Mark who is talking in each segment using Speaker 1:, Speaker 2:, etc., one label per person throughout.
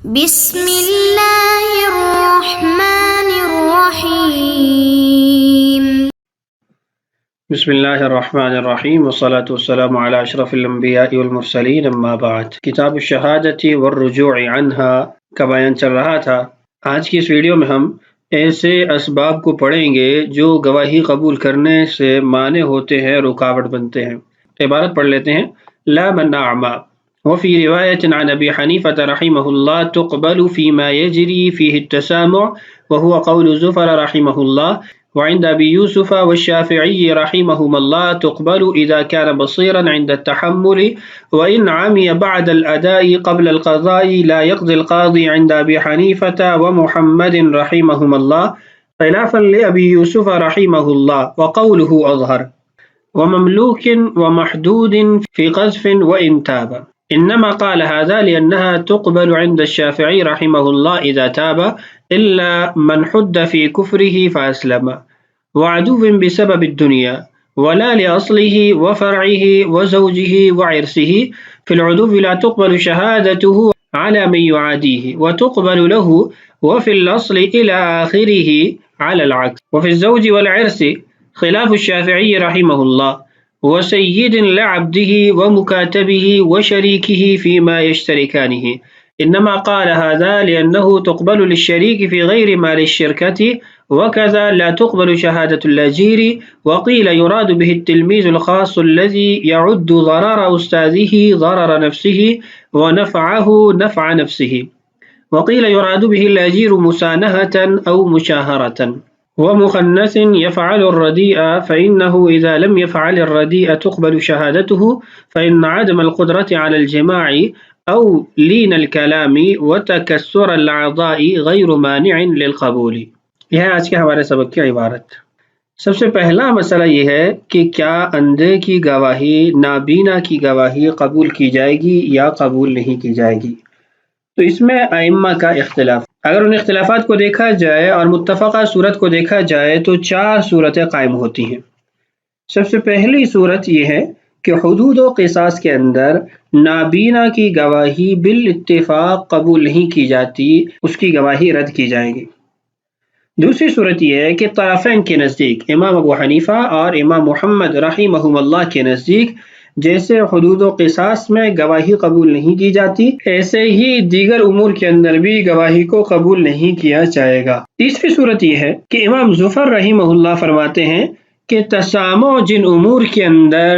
Speaker 1: بسم اللہ الرحمن الرحیم۔
Speaker 2: بسم اللہ الرحمن الرحیم والصلاة والسلام علی اشرف الانبیاء والمرسلین اما بعد۔ کتاب الشہادۃ والرجوع عنها کا بیان چل رہا تھا۔ آج کی اس ویڈیو میں ہم ایسے اسباب کو پڑھیں گے جو گواہی قبول کرنے سے مانع ہوتے ہیں، رکاوٹ بنتے ہیں۔ عبارت پڑھ لیتے ہیں۔ لا منع ما وفي رواية عن أبي حنيفة رحمه الله تقبل فيما يجري فيه التسامع وهو قول زفر رحمه الله، وعند أبي يوسف والشافعي رحمهما الله تقبل إذا كان بصيرا عند التحمل، وإن عمي بعد الأداء قبل القضاء لا يقضي القاضي عند أبي حنيفة ومحمد رحمهما الله، خلافا لأبي يوسف رحمه الله، وقوله أظهر، ومملوك ومحدود في قذف وإن تاب. إنما قال هذا لأنها تقبل عند الشافعي رحمه الله إذا تاب، إلا من حد في كفره فأسلم، وعدو بسبب الدنيا، ولا لأصله وفرعه وزوجه وعرسه. في العدو لا تقبل شهادته على من يعاديه، وتقبل له وفي الأصل إلى آخره على العكس. وفي الزوج والعرس خلاف الشافعي رحمه الله، وسيد لعبده ومكاتبه وشريكه فيما يشتركانه. إنما قال هذا لأنه تقبل للشريك في غير مال الشركة، وكذا لا تقبل شهادة الأجير. وقيل يراد به التلميذ الخاص الذي يعد ضرر أستاذه ضرر نفسه ونفعه نفع نفسه. وقيل يراد به الأجير مسانهة أو مشاهرة. ومخنث يفعل الرديء، فإنه إذا لم يفعل الرديء تقبل شهادته، فإن عدم القدرة على الجماع أو لين الكلام وتكسر الأعضاء غير مانع للقبول. یہ ہے آج کے ہمارے سبق کی عبارت۔ سب سے پہلا مسئلہ یہ ہے کہ کیا اندھے کی گواہی نابینا کی گواہی قبول کی جائے گی یا قبول نہیں کی جائے گی۔ تو اس میں ائمہ کا اختلاف، اگر ان اختلافات کو دیکھا جائے اور متفقہ صورت کو دیکھا جائے تو 4 صورتیں قائم ہوتی ہیں۔ سب سے پہلی صورت یہ ہے کہ حدود و قصاص کے اندر نابینا کی گواہی بالاتفاق قبول نہیں کی جاتی، اس کی گواہی رد کی جائے گی۔ دوسری صورت یہ ہے کہ طرفین کے نزدیک، امام ابو حنیفہ اور امام محمد رحمہم اللہ کے نزدیک، جیسے حدود و قصاص میں گواہی قبول نہیں کی جاتی، ایسے ہی دیگر امور کے اندر بھی گواہی کو قبول نہیں کیا جائے گا۔ تیسری صورت یہ ہے کہ امام ظفر رحمہ اللہ فرماتے ہیں کہ تسامع جن امور کے اندر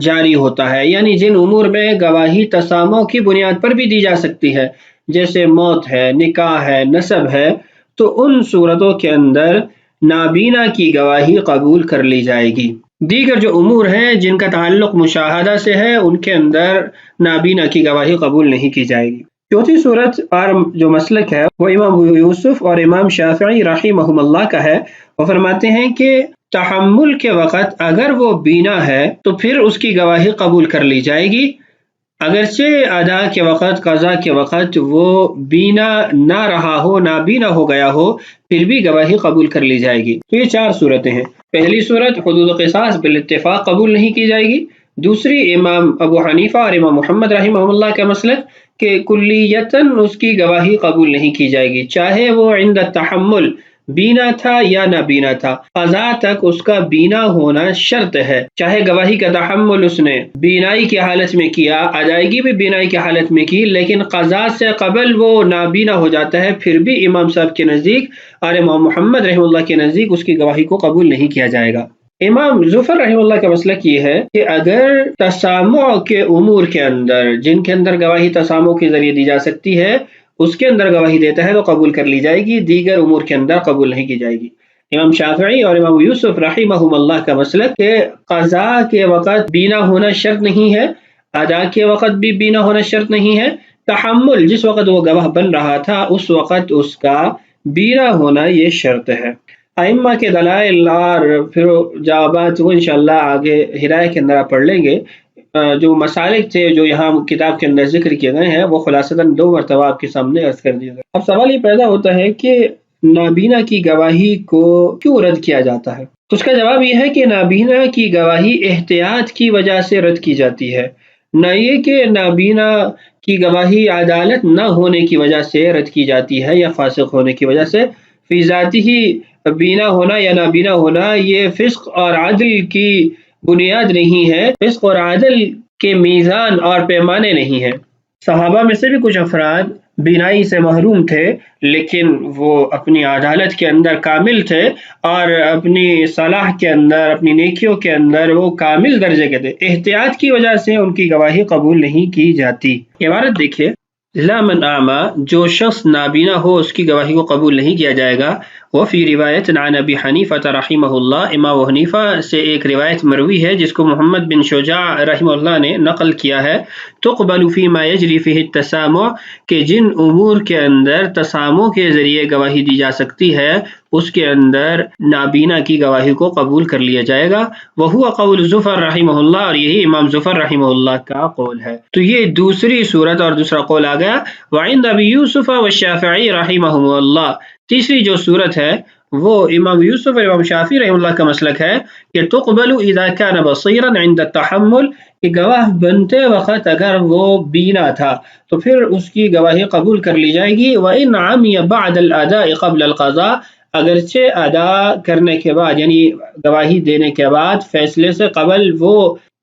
Speaker 2: جاری ہوتا ہے، یعنی جن امور میں گواہی تسامع کی بنیاد پر بھی دی جا سکتی ہے، جیسے موت ہے، نکاح ہے، نسب ہے، تو ان صورتوں کے اندر نابینا کی گواہی قبول کر لی جائے گی۔ دیگر جو امور ہیں جن کا تعلق مشاہدہ سے ہے، ان کے اندر نابینا کی گواہی قبول نہیں کی جائے گی۔ چوتھی صورت اور جو مسلک ہے وہ امام ابو یوسف اور امام شافعی رحمہم اللہ کا ہے۔ وہ فرماتے ہیں کہ تحمل کے وقت اگر وہ بینا ہے تو پھر اس کی گواہی قبول کر لی جائے گی، اگرچہ ادا کے وقت، قضا کے وقت وہ بینا نہ رہا ہو، نابینا ہو گیا ہو، پھر بھی گواہی قبول کر لی جائے گی۔ تو یہ 4 صورتیں ہیں۔ پہلی صورت حدود و قصاص بالاتفاق قبول نہیں کی جائے گی۔ دوسری امام ابو حنیفہ اور امام محمد رحمہ اللہ کا مسلک کہ کلیتاً اس کی گواہی قبول نہیں کی جائے گی، چاہے وہ عند التحمل بینا تھا یا نہ بینا تھا، قضا تک اس کا بینا ہونا شرط ہے۔ چاہے گواہی کا تحمل اس نے بینائی کی حالت میں کیا، ادائیگی بھی بینائی کی حالت میں کی، لیکن قضا سے قبل وہ نابینا ہو جاتا ہے، پھر بھی امام صاحب کے نزدیک اور امام محمد رحمہ اللہ کے نزدیک اس کی گواہی کو قبول نہیں کیا جائے گا۔ امام ظفر رحمہ اللہ کا مسلک یہ ہے کہ اگر تسامع کے امور کے اندر، جن کے اندر گواہی تسامع کے ذریعے دی جا سکتی ہے، اس کے اندر گواہی دیتا ہے تو قبول کر لی جائے گی، دیگر امور کے اندر قبول نہیں کی جائے گی۔ امام شافعی اور امام یوسف رحمہم اللہ کا مسلک کہ قضا کے وقت بینا ہونا شرط نہیں ہے، ادا کے وقت بھی بینا ہونا شرط نہیں ہے، تحمل جس وقت وہ گواہ بن رہا تھا اس وقت اس کا بینا ہونا یہ شرط ہے۔ ائمہ کے دلائل اور پھر جوابات وہ انشاءاللہ آگے ہدایہ کے اندر آپ پڑھ لیں گے۔ جو مسالک تھے جو یہاں کتاب کے اندر ذکر کیے گئے ہیں وہ خلاصتاً 2 مرتبہ آپ کے سامنے عرض کر دیے گئے۔ اب سوال یہ پیدا ہوتا ہے کہ نابینا کی گواہی کو کیوں رد کیا جاتا ہے؟ اس کا جواب یہ ہے کہ نابینا کی گواہی احتیاط کی وجہ سے رد کی جاتی ہے، نہ یہ کہ نابینا کی گواہی عدالت نہ ہونے کی وجہ سے رد کی جاتی ہے یا فاسق ہونے کی وجہ سے، فی ذاتی ہی بینا ہونا یا نابینا ہونا یہ فسق اور عدل کی بنیاد نہیں ہے، فسق اور عدل کے میزان اور پیمانے نہیں ہیں۔ صحابہ میں سے بھی کچھ افراد بینائی سے محروم تھے، لیکن وہ اپنی عدالت کے اندر کامل تھے اور اپنی صلاح کے اندر، اپنی نیکیوں کے اندر وہ کامل درجے کے تھے۔ احتیاط کی وجہ سے ان کی گواہی قبول نہیں کی جاتی۔ عبارت دیکھیے، لا من اعما، جو شخص نابینا ہو اس کی گواہی کو قبول نہیں کیا جائے گا۔ وفی روایت عن ابی حنیفہ رحمہ اللہ، امام ابو حنیفہ سے ایک روایت مروی ہے جس کو محمد بن شجاع رحمہ اللہ نے نقل کیا ہے، تقبل فیما یجری فیہ التسامع، کہ جن امور کے اندر تسامع کے ذریعے گواہی دی جا سکتی ہے اس کے اندر نابینا کی گواہی کو قبول کر لیا جائے گا۔ وہو قول زفر رحمہ اللہ، اور یہی امام زفر رحمہ اللہ کا قول ہے۔ تو یہ دوسری صورت اور دوسرا قول آ گیا۔ وعند ابی یوسف والشافعی رحمہم اللہ، تیسری جو صورت ہے وہ امام یوسف اور امام شافعی رحمہ اللہ کا مسلک ہے کہ تقبل اذا كان بصیرا عند التحمل، کہ گواہ بنتے وقت اگر وہ بینا تھا تو پھر اس کی گواہی قبول کر لی جائے گی۔ وان عمی بعد الاداء قبل القضاء، اگرچہ ادا کرنے کے بعد یعنی گواہی دینے کے بعد فیصلے سے قبل وہ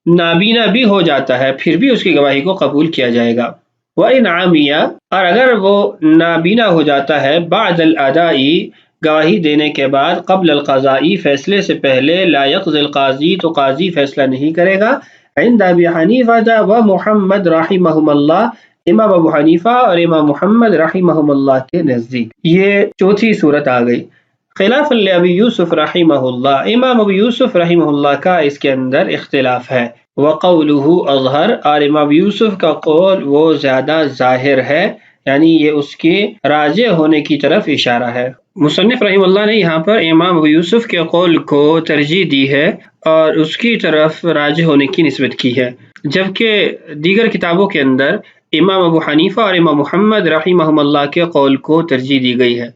Speaker 2: نابینا بھی ہو جاتا ہے، پھر بھی اس کی گواہی کو قبول کیا جائے گا۔ وَإِنْ عَمِيَ، اور اگر وہ نابینا ہو جاتا ہے بعد الادائی، گواہی دینے کے بعد، قبل القضائی، فیصلے سے پہلے، لا يقضي القاضی، تو قاضی فیصلہ نہیں کرے گا۔ عند ابی حنیفہ و محمد رحمہم اللہ، امام ابو حنیفہ اور امام محمد رحمہم اللہ کے نزدیک۔ یہ چوتھی صورت آ گئی۔ خلاف ابی یوسف رحمہ اللہ، امام ابو یوسف رحمہ اللہ کا اس کے اندر اختلاف ہے۔ وقولہ اظہر، اور امام یوسف کا قول وہ زیادہ ظاہر ہے، یعنی یہ اس کے راجح ہونے کی طرف اشارہ ہے۔ مصنف رحمہ اللہ نے یہاں پر امام ابو یوسف کے قول کو ترجیح دی ہے اور اس کی طرف راجح ہونے کی نسبت کی ہے، جبکہ دیگر کتابوں کے اندر امام ابو حنیفہ اور امام محمد رحمہم اللہ کے قول کو ترجیح دی گئی ہے۔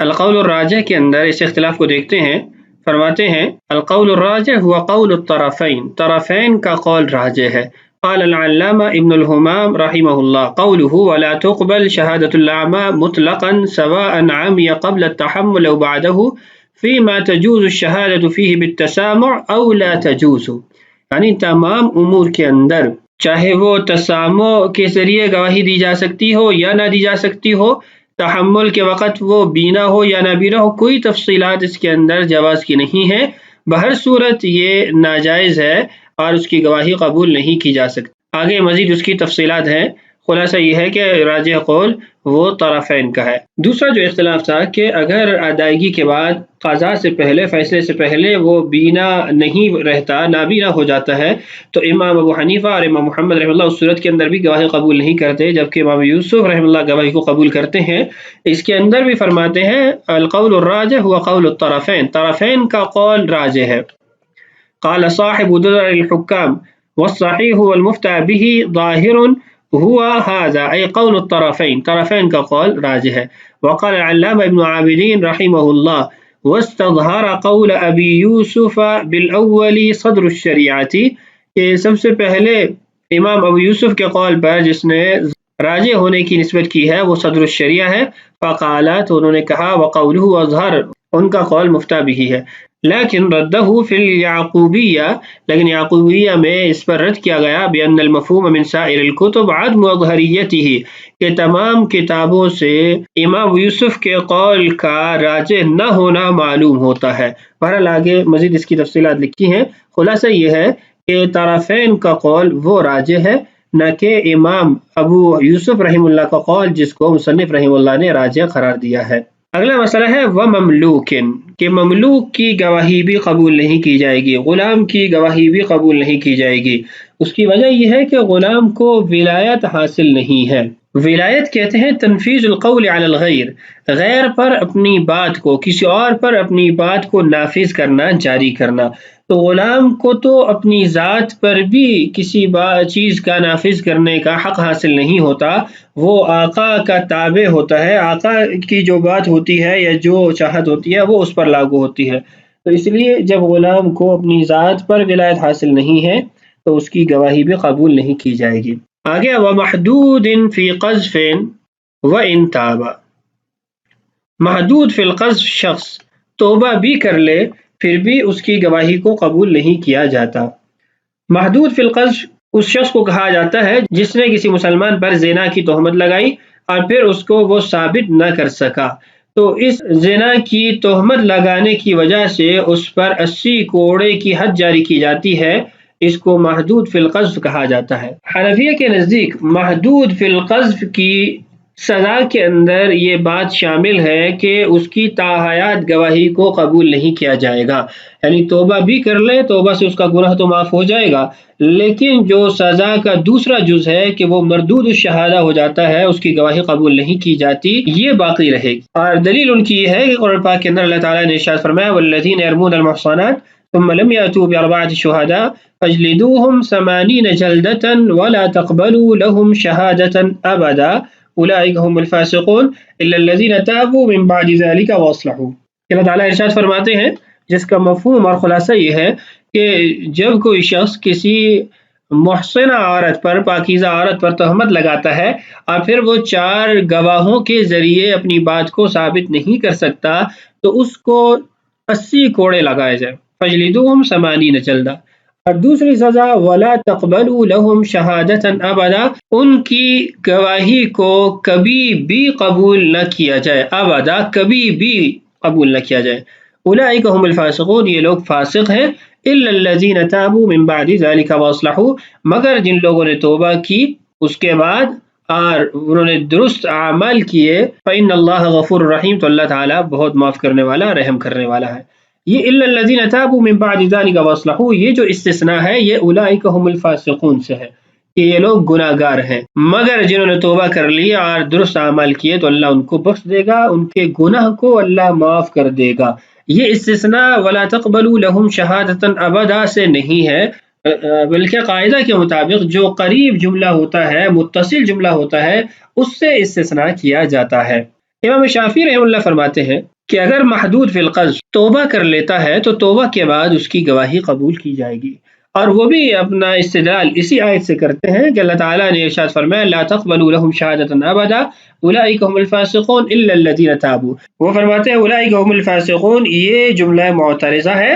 Speaker 2: القول الراجح کے اندر اس اختلاف کو دیکھتے ہیں، فرماتے ہیں القول الراجح هو قول الطرفین، طرفین کا قول راجح ہے۔ قال العلامہ ابن الحمام رحمہ اللہ، قوله ولا تقبل شہادة الأعمى مطلقا سواء عمي قبل التحمل أو بعده فيما تجوز الشهادة فيه بالتسامع أو لا تجوز، یعنی تمام امور کے اندر چاہے وہ تسامع کے ذریعے گواہی دی جا سکتی ہو یا نہ دی جا سکتی ہو، تحمل کے وقت وہ بینا ہو یا نہ بینا ہو، کوئی تفصیلات اس کے اندر جواز کی نہیں ہے، بہر صورت یہ ناجائز ہے اور اس کی گواہی قبول نہیں کی جا سکتی۔ آگے مزید اس کی تفصیلات ہیں، خلاصہ یہ ہے کہ راجح قول وہ طرفین کا ہے۔ دوسرا جو اختلاف تھا کہ اگر ادائیگی کے بعد قضاء سے پہلے، فیصلے سے پہلے وہ بینا نہیں رہتا، نابینا ہو جاتا ہے، تو امام ابو حنیفہ اور امام محمد رحمہ اللہ اس صورت کے اندر بھی گواہی قبول نہیں کرتے، جبکہ امام یوسف رحمہ اللہ گواہی کو قبول کرتے ہیں۔ اس کے اندر بھی فرماتے ہیں القول الراجح هو قول الطرفین، طرفین کا قول راجح ہے۔ قال صاحب درر الحکام والصحیح والمفتى به ظاہر هو هذا، أي قول الطرفين، طرفین کا قول راجح ہے۔ وقال العلامہ ابن عابدین رحمہ اللہ واستظهر قول ابی یوسف بالاول صدر الشریعتی، کہ سب سے پہلے امام ابو یوسف کے قول پر جس نے راجح ہونے کی نسبت کی ہے وہ صدر الشریعہ ہے۔ فقالت، انہوں نے کہا وقوله اظہر، ان کا قول مفتى به ہے۔ لیکن ردہ فی الیعقوبیہ، لیکن یعقوبیہ میں اس پر رد کیا گیا بأن المفہوم من سائر الکتب عدم اظہریتہ، کہ تمام کتابوں سے امام یوسف کے قول کا راجح نہ ہونا معلوم ہوتا ہے۔ بہرحال آگے مزید اس کی تفصیلات لکھی ہیں، خلاصہ یہ ہے کہ طرفین کا قول وہ راجح ہے، نہ کہ امام ابو یوسف رحمہ اللہ کا قول جس کو مصنف رحمہ اللہ نے راجح قرار دیا ہے۔ اگلا مسئلہ ہے ومملوکن، کہ مملوک کی گواہی بھی قبول نہیں کی جائے گی، غلام کی گواہی بھی قبول نہیں کی جائے گی۔ اس کی وجہ یہ ہے کہ غلام کو ولایت حاصل نہیں ہے۔ ولایت کہتے ہیں تنفیذ القول علی الغیر، غیر پر اپنی بات کو، کسی اور پر اپنی بات کو نافذ کرنا، جاری کرنا۔ تو غلام کو تو اپنی ذات پر بھی کسی چیز کا نافذ کرنے کا حق حاصل نہیں ہوتا، وہ آقا کا تابع ہوتا ہے، آقا کی جو بات ہوتی ہے یا جو چاہت ہوتی ہے وہ اس پر لاگو ہوتی ہے۔ تو اس لیے جب غلام کو اپنی ذات پر ولایت حاصل نہیں ہے تو اس کی گواہی بھی قبول نہیں کی جائے گی۔ آگے ومحدود فی قذف وإن تاب، محدود فی القذف شخص توبہ بھی کر لے پھر بھی اس کی گواہی کو قبول نہیں کیا جاتا۔ محدود فی القذف اس شخص کو کہا جاتا ہے جس نے کسی مسلمان پر زنا کی تہمت لگائی اور پھر اس کو وہ ثابت نہ کر سکا، تو اس زنا کی تہمت لگانے کی وجہ سے اس پر 80 کوڑے کی حد جاری کی جاتی ہے، اس کو محدود فی القذف کہا جاتا ہے۔ حنفیہ کے نزدیک محدود فی القذف کی سزا کے اندر یہ بات شامل ہے کہ اس کی تاحیات گواہی کو قبول نہیں کیا جائے گا، یعنی توبہ بھی کر لے، توبہ سے اس کا گناہ تو معاف ہو جائے گا، لیکن جو سزا کا دوسرا جز ہے کہ وہ مردود الشہادہ ہو جاتا ہے، اس کی گواہی قبول نہیں کی جاتی، یہ باقی رہے گی۔ اور دلیل ان کی یہ ہے کہ قرآن پاک کے اندر اللہ تعالیٰ نے ارشاد فرمایا والذین یرمون المحصنات ثم لم یأتوا بأربعة شهداء فاجلدوهم 80 جلدة ولا تقبلوا لهم شهادة أبدا اولئک هم الفاسقون الا الذین تابوا من بعد ذلك واصلحوا۔ اللہ تعالیٰ ارشاد فرماتے ہیں جس کا مفہوم اور خلاصہ یہ ہے کہ جب کوئی شخص کسی محسنہ عورت پر، پاکیزہ عورت پر تہمت لگاتا ہے اور پھر وہ 4 گواہوں کے ذریعے اپنی بات کو ثابت نہیں کر سکتا تو اس کو 80 کوڑے لگائے جائیں، فجلدوہم 80 جلدہ۔ اور دوسری سزا وَلَا تَقْبَلُوا لَهُمْ شَهَادَةً أَبَدًا، ان کی گواہی کو کبھی بھی قبول نہ کیا جائے، ابدا کبھی بھی قبول نہ کیا جائے۔ اولئک هم الفاسقون، یہ لوگ فاسق ہیں، الا الذین تابوا من بعد ذلك واصلحوا، مگر جن لوگوں نے توبہ کی اس کے بعد اور انہوں نے درست اعمال کیے، فإن اللہ غفور رحیم، تو اللہ تعالیٰ بہت معاف کرنے والا، رحم کرنے والا ہے۔ یہ الا الذین تابوا من بعد ذلك واصلحوا، یہ جو استثناء ہے یہ اولئک هم الفاسقون سے ہے کہ یہ لوگ گناہ گار ہیں، مگر جنہوں نے توبہ کر لی اور درست اعمال کیے تو اللہ ان کو بخش دے گا، ان کے گناہ کو اللہ معاف کر دے گا۔ یہ استثناء ولا تقبلوا لهم شهادة ابدا سے نہیں ہے، بلکہ قاعدہ کے مطابق جو قریب جملہ ہوتا ہے، متصل جملہ ہوتا ہے، اس سے استثناء کیا جاتا ہے۔ امام شافعی رحمہ اللہ فرماتے ہیں کہ اگر محدود فی القذف توبہ کر لیتا ہے تو توبہ کے بعد اس کی گواہی قبول کی جائے گی، اور وہ بھی اپنا استدلال اسی آیت سے کرتے ہیں کہ اللہ تعالیٰ نے ارشاد فرمایا لا تقبلوا لهم شهادة ابدا اولئک هم الفاسقون الا الذین تابوا، وہ فرماتے ہیں اولئک هم الفاسقون، یہ جملہ معترضہ ہے،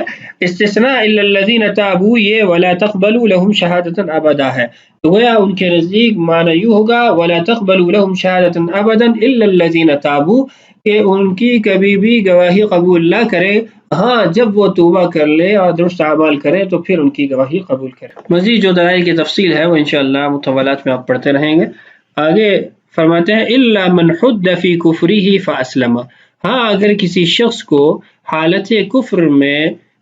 Speaker 2: استثناء الا الذین تابوا یہ ولا تقبلوا لهم شهادة ابدا ہے، تو گویا ان کے نزدیک معنی یوں ہوگا ولا تقبلوا لهم شهادة ابدا الا الذین تابوا، کہ ان کی کبھی بھی گواہی قبول نہ کرے، ہاں جب وہ توبہ کر لے اور درست اعمال کرے تو پھر ان کی گواہی قبول کرے۔ مزید جو دلائل کی تفصیل ہے وہ انشاءاللہ مطولات میں آپ پڑھتے رہیں گے۔ آگے فرماتے ہیں الا من حد فی کفرہ فاسلم، ہاں اگر کسی شخص کو حالت کفر میں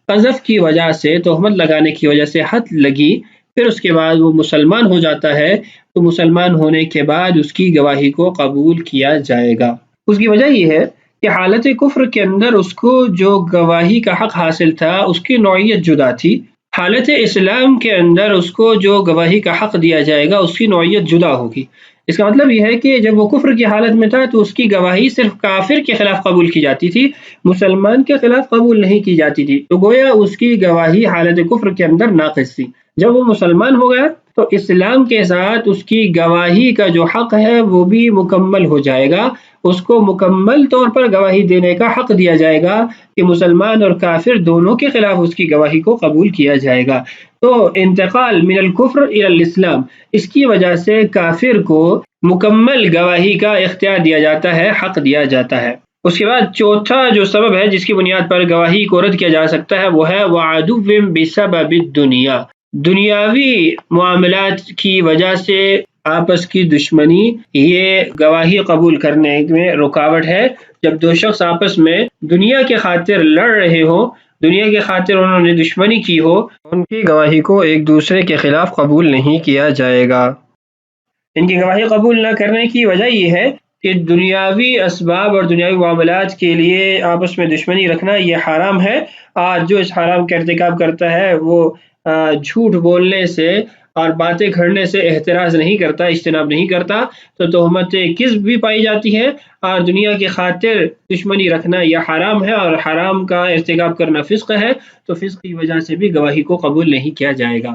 Speaker 2: قذف کی وجہ سے، تہمت لگانے کی وجہ سے حد لگی، پھر اس کے بعد وہ مسلمان ہو جاتا ہے تو مسلمان ہونے کے بعد اس کی گواہی کو قبول کیا جائے گا۔ اس کی وجہ یہ ہے کہ حالت کفر کے اندر اس کو جو گواہی کا حق حاصل تھا اس کی نوعیت جدا تھی، حالت اسلام کے اندر اس کو جو گواہی کا حق دیا جائے گا اس کی نوعیت جدا ہوگی۔ اس کا مطلب یہ ہے کہ جب وہ کفر کی حالت میں تھا تو اس کی گواہی صرف کافر کے خلاف قبول کی جاتی تھی، مسلمان کے خلاف قبول نہیں کی جاتی تھی، تو گویا اس کی گواہی حالت کفر کے اندر ناقص تھی۔ جب وہ مسلمان ہو گیا تو اسلام کے ساتھ اس کی گواہی کا جو حق ہے وہ بھی مکمل ہو جائے گا، اس کو مکمل طور پر گواہی دینے کا حق دیا جائے گا کہ مسلمان اور کافر دونوں کے خلاف اس کی گواہی کو قبول کیا جائے گا۔ تو انتقال من الکفر الی الاسلام، اس کی وجہ سے کافر کو مکمل گواہی کا اختیار دیا جاتا ہے، حق دیا جاتا ہے۔ اس کے بعد چوتھا جو سبب ہے جس کی بنیاد پر گواہی کو رد کیا جا سکتا ہے وہ ہے وعدو بسبب الدنیا، دنیاوی معاملات کی وجہ سے آپس کی دشمنی، یہ گواہی قبول کرنے میں رکاوٹ ہے۔ جب دو شخص آپس میں دنیا کے خاطر لڑ رہے ہو، دنیا کے خاطر انہوں نے دشمنی کی ہو، ان کی گواہی کو ایک دوسرے کے خلاف قبول نہیں کیا جائے گا۔ ان کی گواہی قبول نہ کرنے کی وجہ یہ ہے کہ دنیاوی اسباب اور دنیاوی معاملات کے لیے آپس میں دشمنی رکھنا یہ حرام ہے، اور جو اس حرام کا ارتکاب کرتا ہے وہ جھوٹ بولنے سے اور باتیں گھڑنے سے احتراز نہیں کرتا، اجتناب نہیں کرتا، تو تہمت کذب بھی پائی جاتی ہے، اور دنیا کی خاطر دشمنی رکھنا یہ حرام ہے، اور حرام کا ارتکاب کرنا فسق ہے، تو فسق کی وجہ سے بھی گواہی کو قبول نہیں کیا جائے گا۔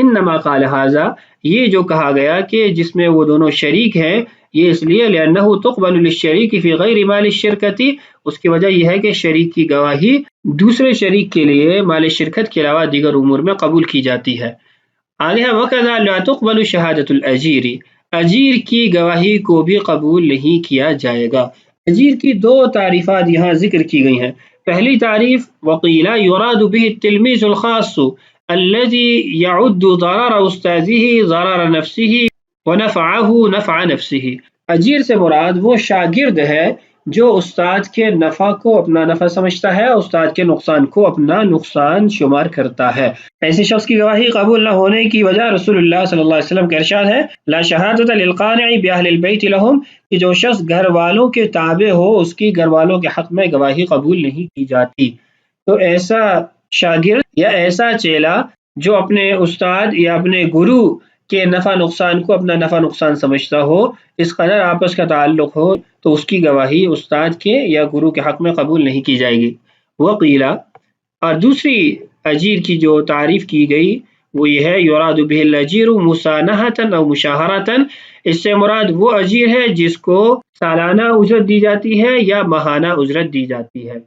Speaker 2: انما قال ھذا، یہ جو کہا گیا کہ جس میں وہ دونوں شریک ہیں، یہ اس لیے لأنہ تقبل للشریک فی غیر مال الشرکۃ، اس کی وجہ یہ ہے کہ شریک کی گواہی دوسرے شریک کے لیے مال شرکت کے علاوہ دیگر امور میں قبول کی جاتی ہے۔ آگے ہے وکذا لا تقبل شہادۃ الاجیر، اجیر کی گواہی کو بھی قبول نہیں کیا جائے گا۔ اجیر کی دو تعریفات یہاں ذکر کی گئی ہیں۔ پہلی تعریف وقیل یراد به التلمیذ الخاص الذي يعد ضرر استاذه ضرر نفسه ونفعه نفع نفسه، اجیر سے مراد وہ شاگرد ہے جو استاد کے نفع کو اپنا نفع سمجھتا ہے، استاد کے نقصان کو اپنا نقصان شمار کرتا ہے۔ ایسے شخص کی گواہی قبول نہ ہونے کی وجہ رسول اللہ صلی اللہ علیہ وسلم کا ارشاد ہے لا شہادت للقانع باہل البیت لہم، کہ جو شخص گھر والوں کے تابع ہو اس کی گھر والوں کے حق میں گواہی قبول نہیں کی جاتی۔ تو ایسا شاگرد یا ایسا چیلا جو اپنے استاد یا اپنے گرو کے نفع نقصان کو اپنا نفع نقصان سمجھتا ہو، اس قدر آپس کا تعلق ہو، تو اس کی گواہی استاد کے یا گرو کے حق میں قبول نہیں کی جائے گی۔ وقیلا، اور دوسری اجیر کی جو تعریف کی گئی وہ یہ ہے یراد به الاجیر مسانحۃ او مشاہرۃ، اس سے مراد وہ اجیر ہے جس کو سالانہ اجرت دی جاتی ہے یا ماہانہ اجرت دی جاتی ہے،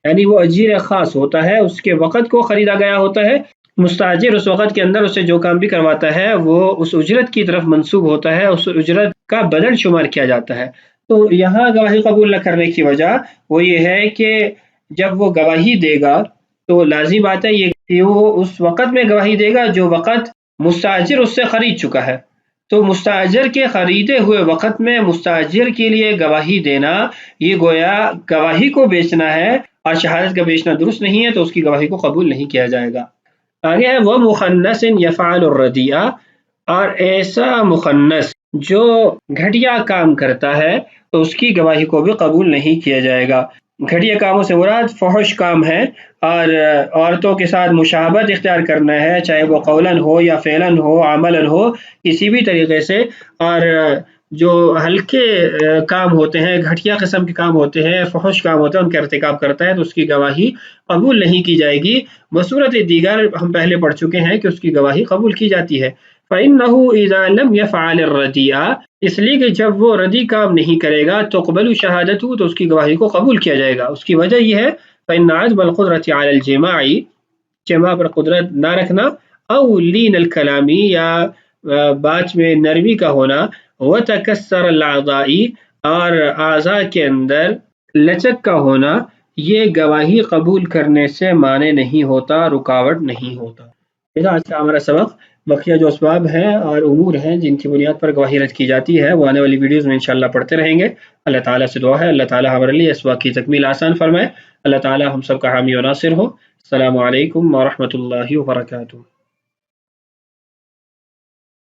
Speaker 2: یعنی وہ اجیر خاص ہوتا ہے، اس کے وقت کو خریدا گیا ہوتا ہے، مستاجر اس وقت کے اندر اسے جو کام بھی کرواتا ہے وہ اس اجرت کی طرف منسوب ہوتا ہے، اس اجرت کا بدل شمار کیا جاتا ہے۔ تو یہاں گواہی قبول نہ کرنے کی وجہ وہ یہ ہے کہ جب وہ گواہی دے گا تو لازمی بات ہے یہ کہ وہ اس وقت میں گواہی دے گا جو وقت مستاجر اس سے خرید چکا ہے، تو مستاجر کے خریدے ہوئے وقت میں مستاجر کے لیے گواہی دینا یہ گویا گواہی کو بیچنا ہے، اور شہادت کا بیچنا درست نہیں ہے، تو اس کی گواہی کو قبول نہیں کیا جائے گا۔ آگے ہے وہ مخنث یفعل الردیء، اور ایسا مخنث جو گھٹیا کام کرتا ہے تو اس کی گواہی کو بھی قبول نہیں کیا جائے گا۔ گھٹیا کاموں سے مراد فحش کام ہے، اور عورتوں کے ساتھ مشابہت اختیار کرنا ہے، چاہے وہ قولاً ہو یا فعلاً ہو عملاً ہو، کسی بھی طریقے سے، اور جو ہلکے کام ہوتے ہیں، گھٹیا قسم کے کام ہوتے ہیں، فحش کام ہوتے ہیں، ان کا ارتکاب کرتا ہے تو اس کی گواہی قبول نہیں کی جائے گی۔ بصورت دیگر ہم پہلے پڑھ چکے ہیں کہ اس کی گواہی قبول کی جاتی ہے۔ فَإِنَّهُ إِذَا لَمْ يَفْعَلِ الرَّدِيعَ، اس لیے کہ جب وہ ردی کام نہیں کرے گا تقبل شہادتہ، تو اس کی گواہی کو قبول کیا جائے گا۔ اس کی وجہ یہ ہے فَإِنَّ عَدْمَ الْقُدْرَةِ عَلَى الْجِمَاعِ، جماع پر قدرت نہ رکھنا، او لین الکلامی، یا بات میں نرمی کا ہونا، وتکسر الاعضاء، اور اعضاء کے اندر لچک کا ہونا، یہ گواہی قبول کرنے سے مانع نہیں ہوتا، رکاوٹ نہیں ہوتا۔ آج کا ہمارا سبق بقیہ جو اسباب ہیں اور امور ہیں جن کی بنیاد پر گواہی رد کی جاتی ہے وہ آنے والی ویڈیوز میں انشاءاللہ پڑھتے رہیں گے۔ اللہ تعالیٰ سے دعا ہے اللہ تعالیٰ ہمارے لیے اس وقت کی تکمیل آسان فرمائے، اللہ تعالیٰ ہم سب کا حامی و ناصر ہو۔ السلام علیکم ورحمۃ اللہ وبرکاتہ۔